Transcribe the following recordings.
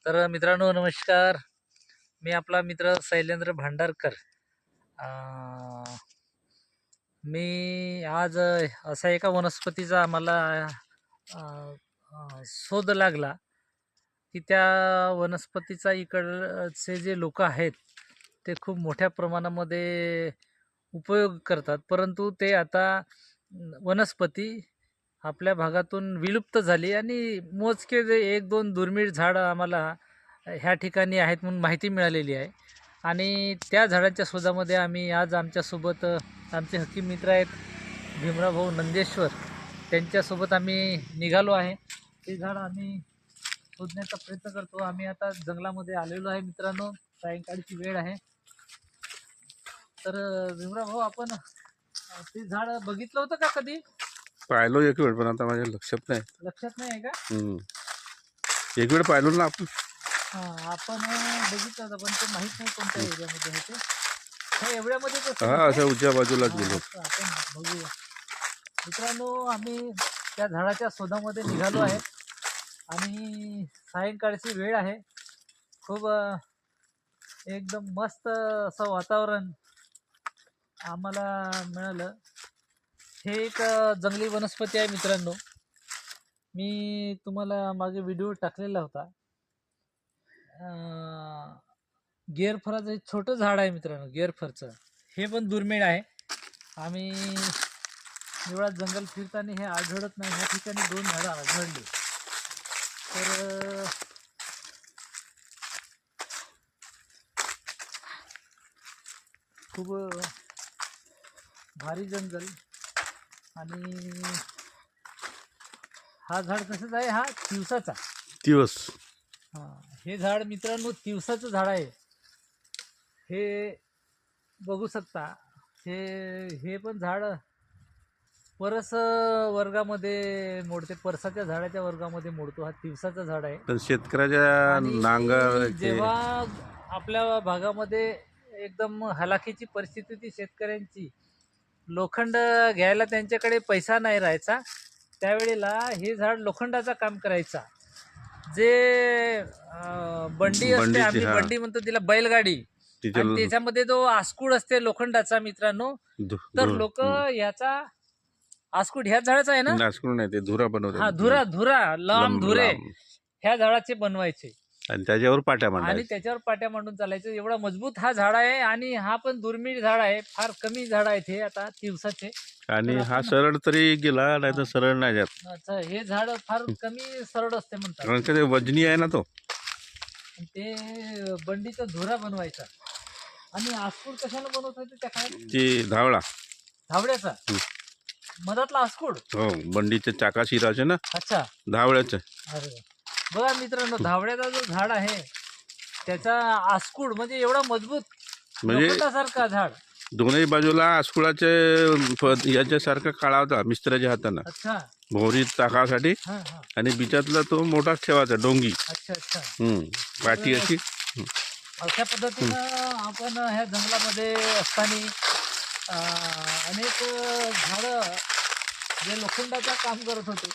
तर मित्रांनो नमस्कार. मी आपला मित्र शैलेंद्र भांडारकर. अ, मी आज असा एका वनस्पतीचा आम्हाला अ, अ, शोध लागला, की त्या वनस्पतीचा इकडचे जे लोकं आहेत, ते खूप मोठ्या प्रमाणामध्ये उपयोग करतात. परंतु ते आता वनस्पती आपल्या भागातून विलुप्त झाली आणि मोजके जे 1-2 दुर्मिळ झाडं आम्हाला ह्या ठिकाणी आहेत म्हणून माहिती मिळालेली आहे. आणि त्या झाडाच्या शोधामध्ये आम्ही आज आमच्यासोबत आमचे हकीम मित्र आहेत भीमराव नंदेश्वर, त्यांच्यासोबत आम्ही निघालो आहे. ते झाड आम्ही शोधण्याचा प्रयत्न करतो. आम्ही आता जंगलामध्ये आलेलो आहे मित्रांनो. सायंकाळची वेळ आहे. तर भीमराव भाऊ, आपण ते झाड बघितलं होतं का कधी? पाहिलो एक वेळ, पण आता माझ्या लक्षात नाही. लक्षात नाही आहे का? एक वेळ पाहिलो ना आपण. आपण बघितलं होतं, पण ते माहित नाही कोणत्या एरियामध्ये आहे ते. हे एवढ्यामध्येच असेल हा, ना ते? असं उजव्या बाजूलाच हा, गेलो. असं आपण बघूया. मित्रांनो, आम्ही त्या झाडाच्या शोधामध्ये निघालो आहे आणि सायंकाळची वेळ आहे. खूप एकदम मस्त असं वातावरण आम्हाला मिळालं. हे एक जंगली वनस्पती आहे मित्रांनो. मी तुम्हाला मागे व्हिडिओ टाकलेला होता. गेअरफळाचं एक छोटं झाड आहे मित्रांनो, गेअरफळचं. हे पण दुर्मिळ आहे. आम्ही एवढा जंगल फिरताना हे आढळत नाही. ह्या ठिकाणी 2 झाडं आढळली. तर खूप भारी जंगल. आणि हा झाड कसंच आहे, हा तिवसाचा. दिवस हे झाड मित्रांनो तिवसाचं झाड आहे. हे बघू शकता. हे हे पण झाड परस वर्गामध्ये मोडते, परसाच्या झाडाच्या वर्गामध्ये मोडतो. हा तिवसाचं झाड आहे. पण शेतकऱ्याच्या आणि नांगर ते जेव्हा आपल्या भागामध्ये एकदम हलाखीची परिस्थिती होती शेतकऱ्यांची, लोखंड घ्यायला त्यांच्याकडे पैसा नाही राहायचा, त्यावेळेला हे झाड लोखंडाचं काम करायचा. जे बंडी असते, बंडीची, आम्ही हा, बंडी म्हणतो तिला, बैलगाडी. तिच्या आणि त्याच्यामध्ये जो आस्कूड असते लोखंडाचा मित्रांनो, तर लोक याचा आस्कूड ह्या झाडाचा आहे ना, नासकून नाही, ते धुरा हा, बनवतात. धुरा लांब लांब धुरे लांब, ह्या झाडाचे बनवायचे आणि त्याच्यावर पाट्या आणि मांडायच्या. त्याच्यावर पाट्या मांडून चालायचं. एवढा मजबूत हा झाड आहे. आणि हा पण दुर्मिळ झाड आहे. फार कमी झाड आहेत हे आता दिवसाचे. आणि तर हा आपण सरळ तरी गेला, नाही तर सरळ नाही जात. अच्छा, हे झाड फार कमी सरळ असते म्हणतात. कारण का ते वजनी आहे ना तो. ते बंडीचा धुरा बनवायचा. आणि आस्कूड कशाला बनवत होते त्या काळात? ती धावळा. धावड्याचा मधातला आस्कूड. हो, बंडीचे चाका शिराचे ना, अच्छा. धावळ्याचे. अरे बघा मित्रांनो, धावड्याचा जो झाड आहे त्याचा आस्कूड म्हणजे एवढा मजबूत म्हणजे लोखंडासारखा झाड. दोन्ही बाजूला आस्कुळाचे याच्यासारखा काळा होता मिस्त्राच्या हातानं, अच्छा. भोवरी चाकासाठी. हा हा. आणि बिचातला तो मोठाच ठेवायचा, डोंगी. अच्छा अच्छा. पाठी अशी. अशा पद्धतीनं आपण ह्या जंगलामध्ये असताना अनेक झाडं जे लोखंडाचं काम करत होते,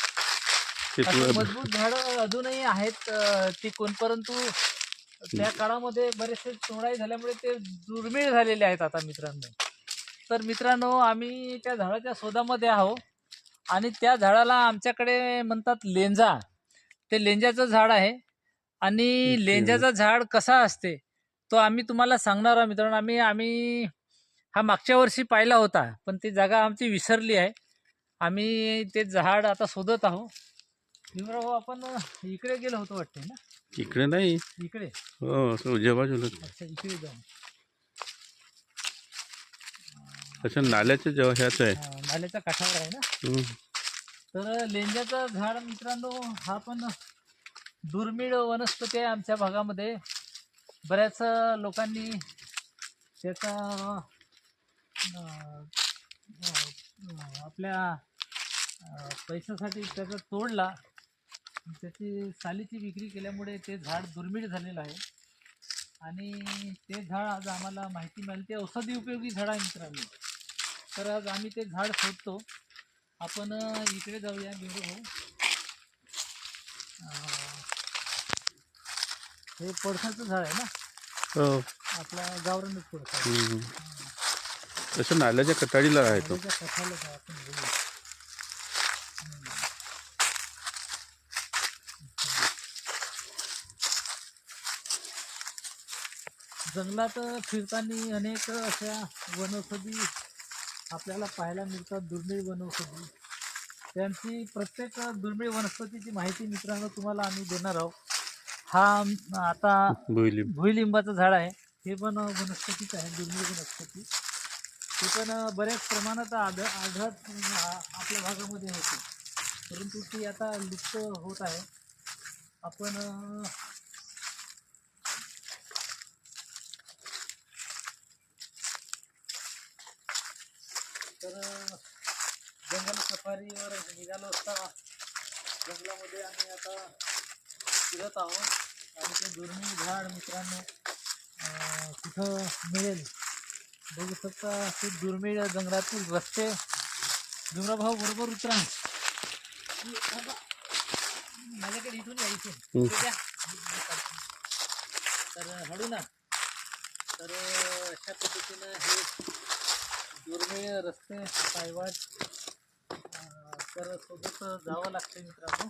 ते अशी मजबूत झाडं अजूनही आहेत टिकून. परंतु त्या काळामध्ये बरेचसे तोडाई झाल्यामुळे ते दुर्मिळ झालेले आहेत आता मित्रांनो. तर मित्रांनो, आम्ही त्या झाडाच्या शोधामध्ये आहोत. आणि त्या झाडाला आमच्याकडे म्हणतात लेंजा. ते लेंजाचं झाड आहे. आणि लेंजाचं झाड कसा असते तो आम्ही तुम्हाला सांगणार आहोत मित्रांनो. आम्ही हा मागच्या वर्षी पाहिला होता, पण ती जागा आमची विसरली आहे. आम्ही ते झाड आता शोधत आहोत. भीमराव भाऊ, आपण इकडे गेलो होतो वाटते ना? इकडे नाही, इकडे. हो, असं उजव्या बाजूला. अच्छा, इकडे जाऊ. असं नाल्याच्या जेव्हा ह्याच आहे. नाल्याच्या काठावर आहे ना. तर लेंजाचं झाड मित्रांनो हा पण दुर्मिळ वनस्पती आहे आमच्या भागामध्ये. बऱ्याच लोकांनी त्याचा आपल्या पैशासाठी त्याचा तोडला. त्याची सालीची विक्री केल्यामुळे ते झाड दुर्मिळ झालेलं आहे. आणि ते झाड आज आम्हाला माहिती मिळाली, ते औषधी उपयोगी झाड आहे मित्रांनो. तर आज आम्ही ते झाड शोधतो. आपण इकडे जाऊया. हे पळसाचं झाड आहे ना, हो. आपला गावरानच पळसा. हम्म. तसं नाल्याच्या कटाळीला आहे तो. त्याच्या कथाला काय आपण बोलू. जंगलात फिरताना अनेक अशा वनौषधी आपल्याला पाहायला मिळतात, दुर्मिळ वनौषधी. त्यांची प्रत्येक दुर्मिळ वनस्पतीची माहिती मित्रांनो तुम्हाला आम्ही देणार आहोत. हा आता भुईलिंब. भुईलिंबाचं झाड आहे. हे पण वनस्पतीच आहे, दुर्मिळ वनस्पती. ते पण बऱ्याच प्रमाणात आढळत आपल्या भागामध्ये होते, परंतु ती आता लुप्त होत आहे. आपण तर जंगल सफारीवर निघालो असता जंगलामध्ये आम्ही आता फिरत आहोत आणि ते दुर्मिळ झाड मित्रांनो कुठं मिळेल बघू शकता. ते दुर्मिळ जंगलातील रस्ते. जुमरा भाऊ बरोबर उतरा. माझ्याकडे इथून यायचे तर हळू ना. तर अशा पद्धतीनं हे दुर्मिळ रस्ते पायवाट तर सोबत जावं लागतं मित्रांनो.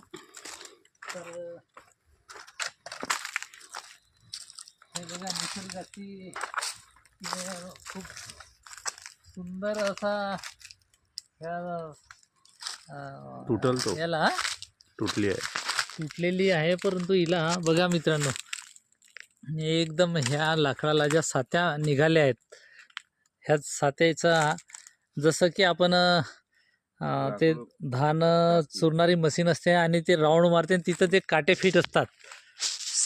तर हे बघा निसर्गाची खूप सुंदर असा ह्या तुटल तो. याला तुटली आहे. तुटलेली आहे, परंतु हिला बघा मित्रांनो एकदम ह्या लाकडाला ज्या सात्या निघाल्या आहेत, ह्या सात्याचा जसं की आपण ते धान चुरणारी मशीन असते आणि ते राऊंड मारते आणि तिथं ते काटे फिट असतात.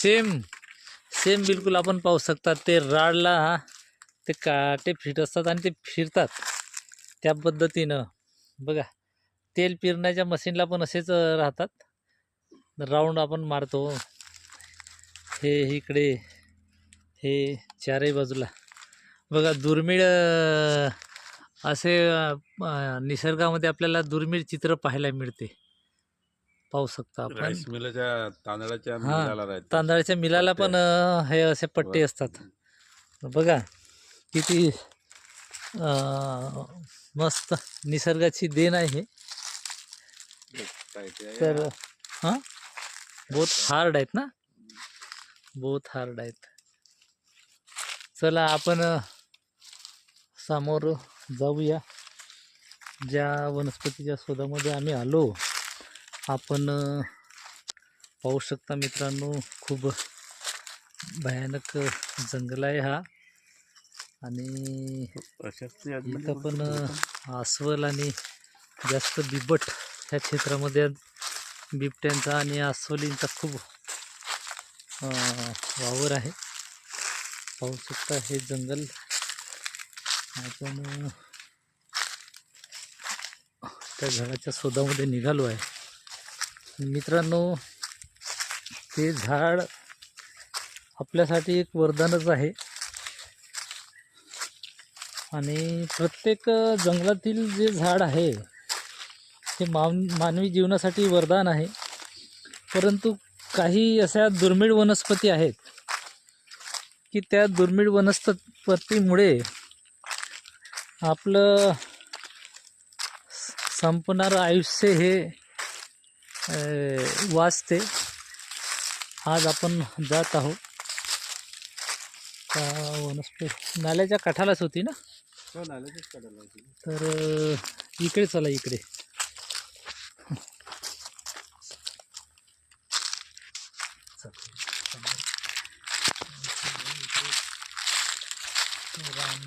सेम सेम बिलकुल आपण पाहू शकतात. ते राडला ते काटे फिट असतात आणि ते फिरतात त्या पद्धतीनं. बघा तेल पिरण्याच्या मशीनला पण असेच राहतात, राऊंड आपण मारतो. हे इकडे हे चारही बाजूला बघा दुर्मिळ असे निसर्गामध्ये आपल्याला दुर्मिळ चित्र पाहायला मिळते. पाहू शकता आपण. राईस मिलच्या तांदळाच्या हा, मिलाला राहते. तांदळाच्या मिलाला पट्टे पण हे असे पट्टे असतात. बघा किती मस्त निसर्गाची देण आहे हे. तर हां बहुत हार्ड आहेत ना, बहुत हार्ड आहेत. चला आपण समोर जाऊया. ज्या वनस्पतीच्या शोधामध्ये आम्ही आलो, आपण पाहू शकता मित्रांनो खूप भयानक जंगल आहे हा. आणि इथं पण अस्वल आणि जास्त बिबट ह्या क्षेत्रामध्ये बिबट्यांचा आणि अस्वलींचा खूप वावर आहे. पाहू शकता हे जंगल. आपण त्या झाडाच्या शोधामध्ये निघालो आहे मित्रांनो. ते झाड आपल्यासाठी एक वरदानच आहे आणि प्रत्येक जंगलातील जे झाड आहे ते मानवी जीवनासाठी वरदान आहे. परंतु काही अशा दुर्मिळ वनस्पती आहेत की त्या दुर्मिळ वनस्पतीमुळे आपलं संपणारं आयुष्य हे वाचते. आज आपण जात आहोत वनस्पती नाल्याच्या काठालाच होती ना, तर इकडे चला. इकडे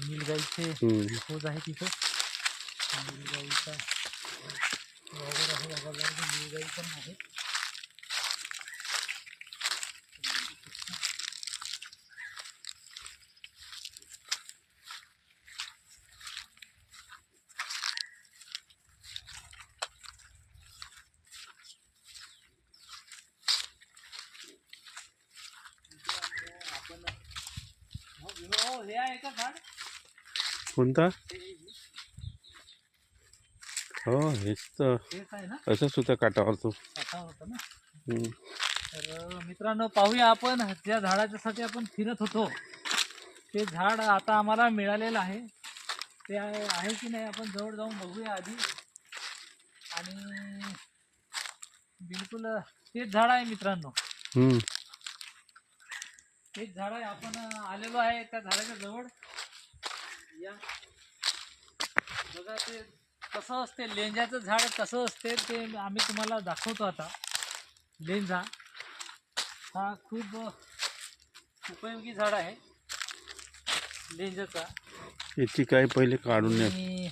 निलगाईचे खोज आहे तिथं. निलगाईचा वावर आहे. निलगाई पण आहे. हे आहे का झाड? कोणता? हो हेच तर. हेच आहे ना, असंच होतं काटावर तो. काटा होता ना. तर मित्रांनो पाहूया आपण ज्या झाडाच्यासाठी आपण फिरत होतो ते झाड आता आम्हाला मिळालेलं आहे. ते आहे की नाही आपण जवळ जाऊन बघूया आधी. आणि बिलकुल तेच झाड आहे मित्रांनो, हम्म. तेच झाड आहे. आपण आलेलो आहे त्या झाडाच्या जवळ. या बघा ते कसं असते, लेंजाचं झाड कसं असते ते आम्ही तुम्हाला दाखवतो आता. लेंजा हा खूप उपयोगी झाड आहे लेंजाचा. याची काही पहिले काढून न्या. आणि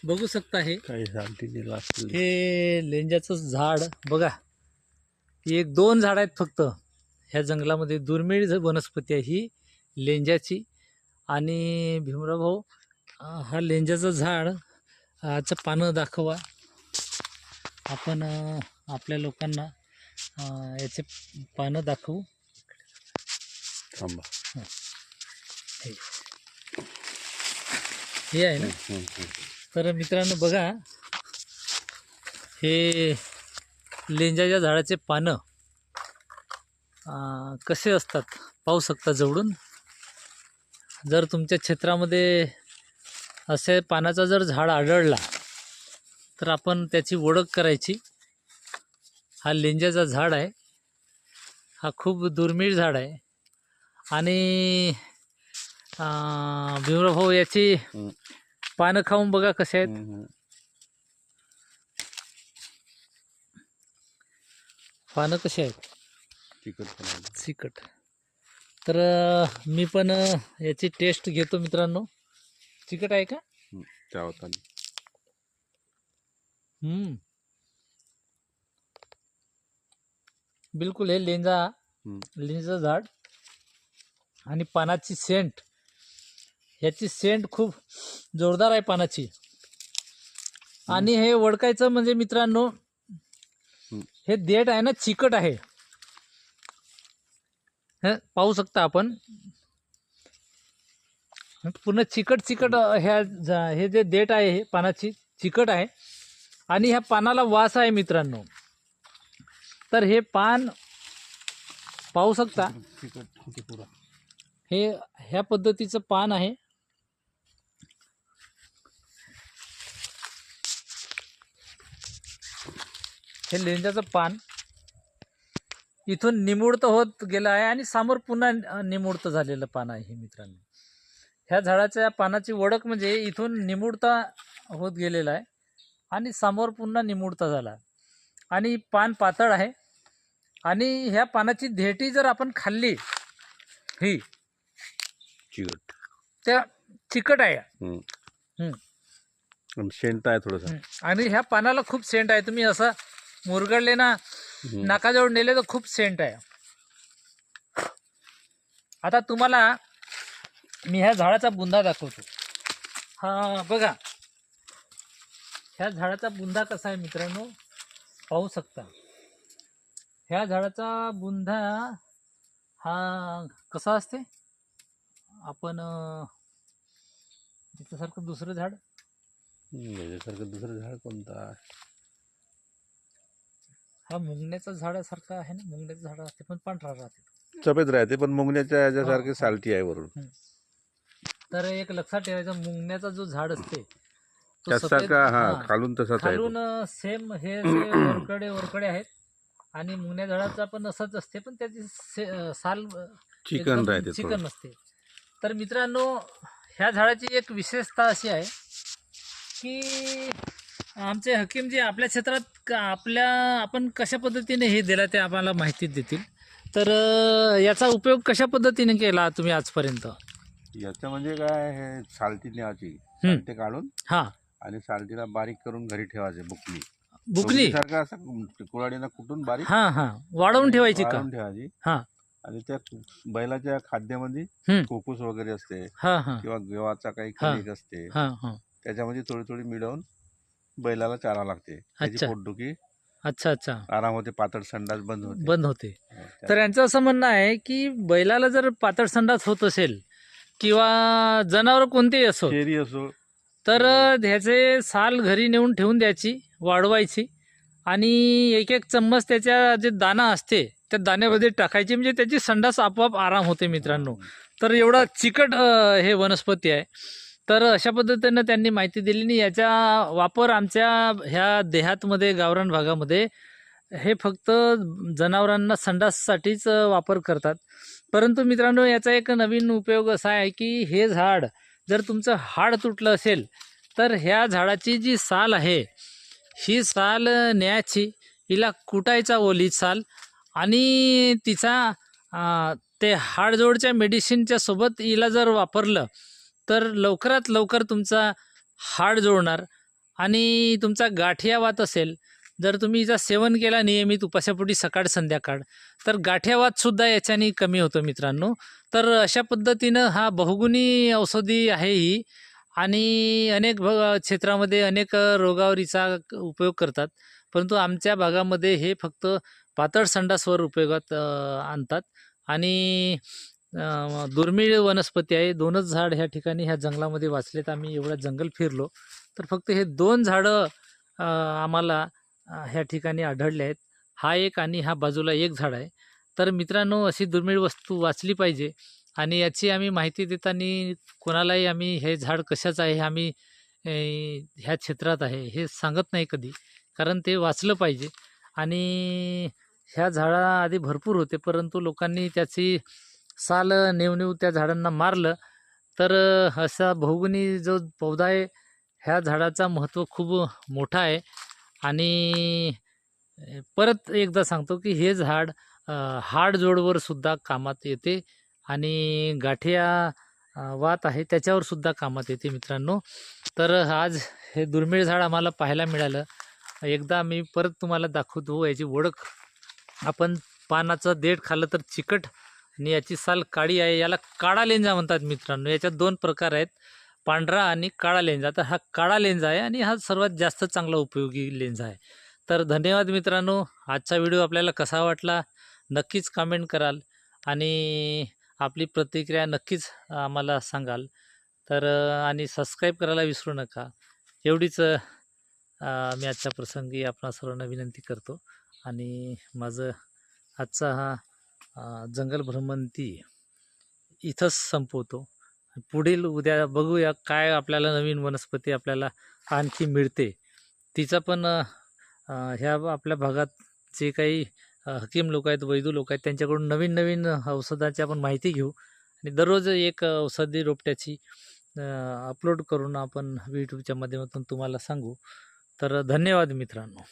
बघू शकता हे काही सालटीने लागतील. हे लेंजाचं झाड बघा. एक दोन झाड आहेत फक्त ह्या जंगलामध्ये. दुर्मिळ वनस्पती आहे ही लेंजाची. आणि भीमराव भाऊ हा लेंजाचं झाड चं पानं दाखवा आपण आपल्या लोकांना. याचे पानं दाखवू. थांबा. हे आहे ना. तर मित्रांनो बघा हे लेंजाच्या झाडाचे पानं कसे असतात पाहू शकता जवळून. जर तुमच्या क्षेत्रामध्ये असे पानाचा जर झाड आढळला तर आपण त्याची ओळख करायची. हा लेंजाचा झाड आहे. हा खूप दुर्मिळ झाड आहे. आणि भीमराव भाऊ याची पानं खाऊन बघा कसे आहेत. पानं कसे आहेत, चिकट. तर मी पण याची टेस्ट घेतो मित्रांनो. चिकट आहे का? बिलकुल हे लेंजाचं झाड. आणि पानाची सेंट, ह्याची सेंट खूप जोरदार आहे पानाची. आणि हे ओळखायचं म्हणजे मित्रांनो हे देठ आहे ना चिकट आहे. हे पाहू शकता आपण पूर्ण चिकट हे जे देठ आहे हे पानाची चिकट आहे. आणि ह्या पानाला वास आहे मित्रांनो. तर हे पान पाहू शकता हे ह्या पद्धतीचं पान आहे. हे लेंजाचं पान इथून निमुळत होत गेलं आहे आणि समोर पुन्हा निमुळत झालेलं पान आहे हे मित्रांनो. ह्या झाडाच्या पानाची ओळख म्हणजे इथून निमुळता होत गेलेला आहे आणि समोर पुन्हा निमुळता झाला. आणि पान पातळ आहे. आणि ह्या पानाची देठी जर आपण खाल्ली ही चिकट, त्या चिकट आहे. सेंट आहे थोडंसं. आणि ह्या पानाला खूप सेंट आहे. तुम्ही असं मुरगळले ना नाकाजवळ नेले तर खूप सेंट आहे. आता तुम्हाला मी ह्या झाडाचा बुंदा दाखवतो. हा बघा ह्या झाडाचा बुंदा कसा आहे मित्रांनो पाहू शकता. ह्या झाडाचा बुंदा हा कसा असते. आपण त्याच्यासारखं दुसरं झाड कोणता. हा मुंगण्याचं झाडासारखं आहे ना. मुंगण्याचं झाड असते पण पांढरा राहते, सफेद राहते पण मुंगण्याच्या याच्यासारखे सालटी आहे वरून. तर एक लक्षात ठेवायचं मुंगण्याचा जो झाड असते खालून तसाच आहे. खालून सेम हे वरकडे आहेत. आणि मुंगण्या झाडाचा पण असंच असते पण त्याची साल चिकन असते. तर मित्रांनो ह्या झाडाची एक विशेषता अशी आहे की आमचे हकीमजी आपल्या क्षेत्रात आपण कशा पद्धतीने हे दिला ते आम्हाला माहिती देतील. तर याचा उपयोग कशा पद्धतीने केला तुम्ही आजपर्यंत. याचं म्हणजे काय, हे सालटी न्यायची, सालटी काढून आणि सालटीला बारीक करून घरी ठेवायचे. बुकली सारखं असं कुऱ्हाडीनं कुठून बारीक वाढवून ठेवायची आणि त्या बैलाच्या खाद्यामध्ये कोकूस वगैरे असते किंवा गव्हाचा काही कणिक असते, त्याच्यामध्ये थोडी थोडी मिळवून बैलाला चारा लागते. त्याची पोटदुखी आराम होते, पातळ संडास बंद होते. तर यांचं असं म्हणणं आहे की बैलाला जर पातळ संडास होत असेल किंवा जनावर कोणतेही असो, शेरी असो, तर ह्याचे साल घरी नेऊन ठेवून द्यायची, वाढवायची आणि एक एक चम्मच त्याच्या जे दाणा असते त्या दाण्यामध्ये टाकायची, म्हणजे त्याची संडास आपोआप आराम होते मित्रांनो. तर एवढा चिकट हे वनस्पती आहे. तर अशा पद्धतीनं त्यांनी माहिती दिली. आणि याचा वापर आमच्या ह्या देहातमध्ये, गावरान भागामध्ये हे फक्त जनावरांना संडाससाठीच वापर करतात. परंतु मित्रांनो, याचा एक नवीन उपयोग असा आहे की हे झाड जर तुमचं हाड तुटलं असेल तर ह्या झाडाची जी साल आहे, ही साल न्यायची, हिला कुटायचा ओली साल, आणि तिचा ते हाडजोडच्या मेडिसिनच्या सोबत हिला जर वापरलं तर लवकरात लवकर तुमचा हाड जोडणार. आणि तुमचा गाठियावात असेल, जर तुम्ही हिचा सेवन केला नियमित उपासापोटी सकाळ संध्याकाळ, तर गाठियावातसुद्धा याच्याने कमी होतो मित्रांनो. तर अशा पद्धतीनं हा बहुगुणी औषधी आहे ही. आणि अनेक क्षेत्रामध्ये अनेक रोगावर हिचा उपयोग करतात. परंतु आमच्या भागामध्ये हे फक्त पातळ संडासवर उपयोगात आणतात. आणि दुर्मिळ वनस्पती आहे. 2च झाड ह्या ठिकाणी ह्या जंगलामध्ये वाचलेत. आम्ही एवढं जंगल फिरलो तर फक्त हे 2 झाडं आम्हाला ह्या ठिकाणी आढळले आहेत. हा एक आणि हा बाजूला एक झाड आहे. तर मित्रांनो, अशी दुर्मिळ वस्तू वाचली पाहिजे. आणि याची आम्ही माहिती देताना कोणालाही आम्ही हे झाड कशाचं आहे, आम्ही ह्या क्षेत्रात आहे हे सांगत नाही कधी, कारण ते वाचलं पाहिजे. आणि ह्या झाडा आधी भरपूर होते, परंतु लोकांनी त्याची साल नेऊ त्या झाडांना मारलं. तर असा बहुगुणी जो पौधा आहे, ह्या झाडाचा महत्त्व खूप मोठा आहे. आणि परत एकदा सांगतो की हे झाड हाडजोडवर सुद्धा कामात येते. आणि गाठिया वात आहे त्याच्यावर सुद्धा कामात येते मित्रांनो. तर आज हे दुर्मिळ झाड आम्हाला पाहायला मिळालं. एकदा मी परत तुम्हाला दाखवतो याची ओळख. आपण पानाचं देठ खाल्लं तर चिकट आणि याची साल काळी आहे. याला काळा लेंजा म्हणतात मित्रांनो. याच्यात 2 प्रकार आहेत, पांढरा आणि काळा लेंजा. तर हा काळा लेंजा आहे आणि हा सर्वात जास्त चांगला उपयोगी लेंजा आहे. तर धन्यवाद मित्रांनो. आजचा व्हिडिओ आपल्याला कसा वाटला नक्कीच कमेंट कराल आणि आपली प्रतिक्रिया नक्कीच आम्हाला सांगाल. तर आणि सबस्क्राईब करायला विसरू नका. एवढीच मी आजच्या प्रसंगी आपणा सर्वांना विनंती करतो. आणि माझं आजचा हा जंगल भ्रमंती इथंच संपवतो. पुढील उद्या बघूया काय आपल्याला नवीन वनस्पती आपल्याला आणखी मिळते. तिचा पण ह्या आपल्या भागात जे काही हकीम लोक आहेत, वैद्य लोक आहेत, त्यांच्याकडून नवीन नवीन औषधाची आपण माहिती घेऊ. आणि दररोज एक औषधी रोपट्याची अपलोड करून आपण यूट्यूबच्या माध्यमातून तुम्हाला सांगू. तर धन्यवाद मित्रांनो.